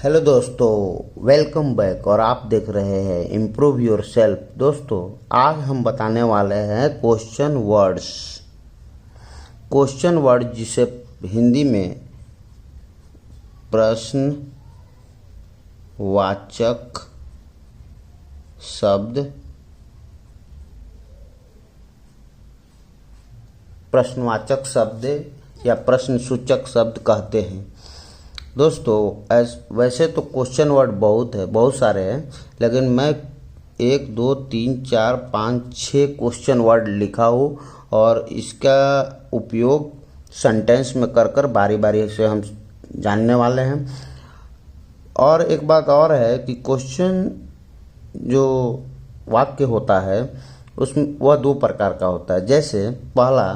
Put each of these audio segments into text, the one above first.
Hello दोस्तों, welcome back. और आप देख रहे हैं इम्प्रूव योर सेल्फ। दोस्तों, आज हम बताने वाले हैं क्वेश्चन वर्ड्स। क्वेश्चन वर्ड जिसे हिंदी में प्रश्नवाचक शब्द, या प्रश्नसूचक शब्द कहते हैं। दोस्तों, वैसे तो क्वेश्चन वर्ड बहुत सारे हैं, लेकिन मैं 1 2 3 4 5 6 क्वेश्चन वर्ड लिखा हूँ और इसका उपयोग सेंटेंस में कर बारी बारी से हम जानने वाले हैं। और एक बात और है कि क्वेश्चन जो वाक्य होता है उसमें वह 2 प्रकार का होता है। जैसे पहला,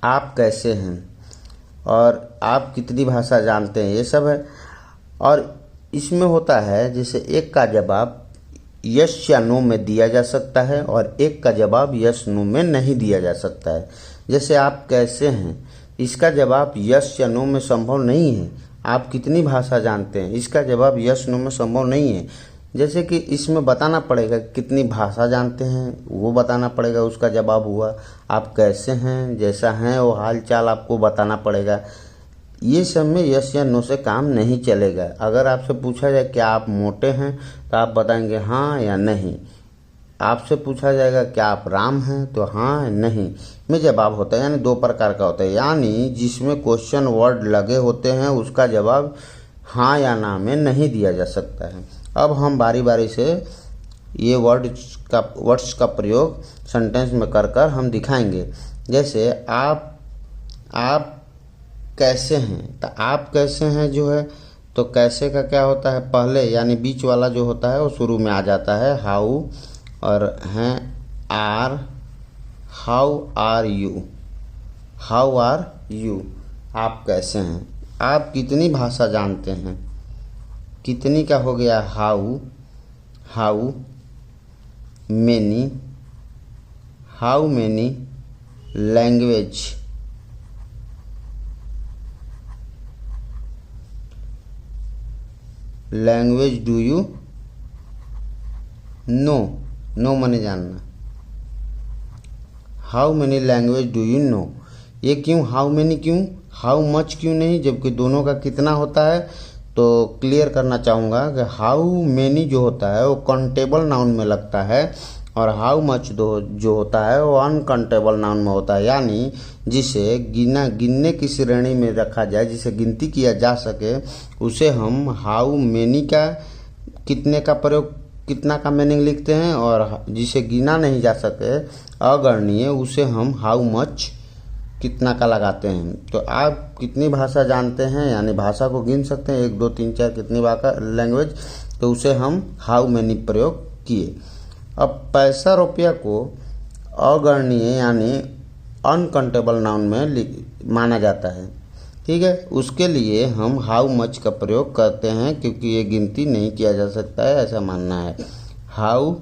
आप कैसे हैं और आप कितनी भाषा जानते हैं, ये सब है। और इसमें होता है जैसे एक का जवाब यस या नो में दिया जा सकता है और एक का जवाब यस नो में नहीं दिया जा सकता है। जैसे आप कैसे हैं, इसका जवाब यस या नो में संभव नहीं है। आप कितनी भाषा जानते हैं, इसका जवाब यस नो में संभव नहीं है। जैसे कि इसमें बताना पड़ेगा कितनी भाषा जानते हैं, वो बताना पड़ेगा, उसका जवाब हुआ। आप कैसे हैं, जैसा हैं वो हाल चाल आपको बताना पड़ेगा। ये सब में यस या नो से काम नहीं चलेगा। अगर आपसे पूछा जाए क्या आप मोटे हैं, तो आप बताएंगे हाँ या नहीं। आपसे पूछा जाएगा क्या आप राम हैं, तो हाँ या नहीं में जवाब होता है। यानी 2 प्रकार का होता है। यानी जिसमें क्वेश्चन वर्ड लगे होते हैं उसका जवाब हाँ या ना में नहीं दिया जा सकता है। अब हम बारी बारी से ये वर्ड्स का प्रयोग सेंटेंस में कर हम दिखाएंगे। जैसे आप कैसे हैं, तो आप कैसे हैं जो है, तो कैसे का क्या होता है, पहले यानी बीच वाला जो होता है वो शुरू में आ जाता है हाउ, और हैं आर, हाउ आर यू, आप कैसे हैं। आप कितनी भाषा जानते हैं, कितनी का हो गया how many language do you know माने जानना। How many language do you know. ये क्यों हाउ मेनी, क्यों हाउ मच क्यों नहीं, जबकि दोनों का कितना होता है। तो क्लियर करना चाहूँगा कि हाउ मेनी जो होता है वो काउंटेबल नाउन में लगता है और हाउ मच जो होता है वो अनकाउंटेबल नाउन में होता है। यानी जिसे गिनने की श्रेणी में रखा जाए, जिसे गिनती किया जा सके, उसे हम हाउ मेनी का कितना का मीनिंग लिखते हैं। और जिसे गिना नहीं जा सके, अगणनीय, उसे हम हाउ मच कितना का लगाते हैं। तो आप कितनी भाषा जानते हैं, यानी भाषा को गिन सकते हैं 1 2 3 4 कितनी लैंग्वेज, तो उसे हम हाउ मेनी प्रयोग किए। अब पैसा रुपया को अगणनीय यानी अनकाउंटेबल नाउन में माना जाता है, ठीक है। उसके लिए हम हाउ मच का प्रयोग करते हैं क्योंकि ये गिनती नहीं किया जा सकता है, ऐसा मानना है। How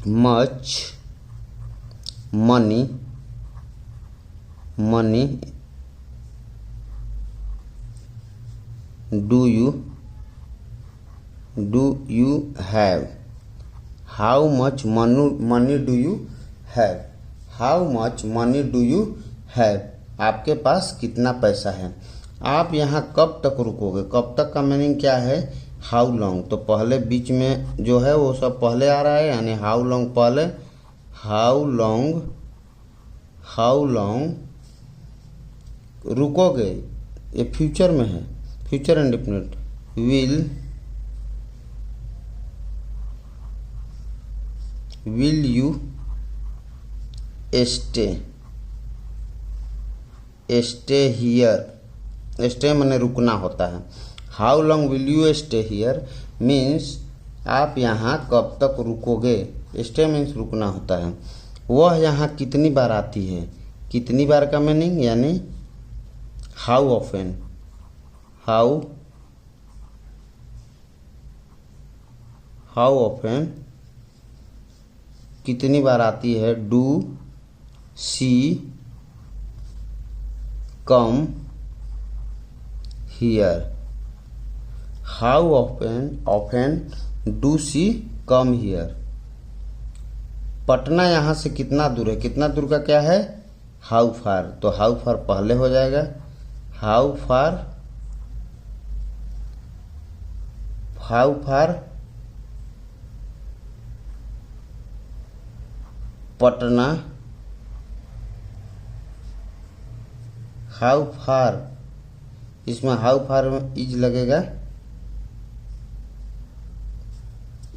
much money do you have. How much money do you have, how much money do you have, आपके पास कितना पैसा है। आप यहाँ कब तक रुकोगे, कब तक का मीनिंग क्या है, हाउ लॉन्ग। तो पहले बीच में जो है वो सब पहले आ रहा है, यानी हाउ लॉन्ग पहले, हाउ लॉन्ग रुकोगे, ये फ्यूचर में है, future indefinite. Will you stay here, stay माने रुकना होता है। How long will you stay here means आप यहाँ कब तक रुकोगे। स्टे मीन्स रुकना होता है। वह यहाँ कितनी बार आती है, कितनी बार का मीनिंग यानी हाउ ऑफन, हाउ कितनी बार आती है। Do see come here, how often do see come here. Patna यहाँ से कितना दूर है, कितना दूर का क्या है, हाउ फार, तो हाउ फार पहले हो जाएगा। How far Patna, how far, इसमें हाउ फार में इज लगेगा,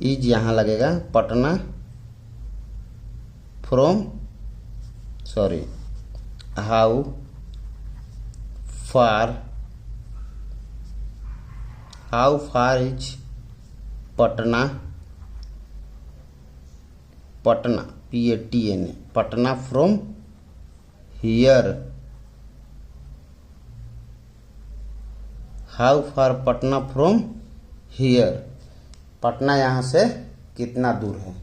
इज यहाँ लगेगा, Patna from, sorry, how far is Patna, PATNA, Patna from here. How far Patna from here, Patna यहाँ से कितना दूर है।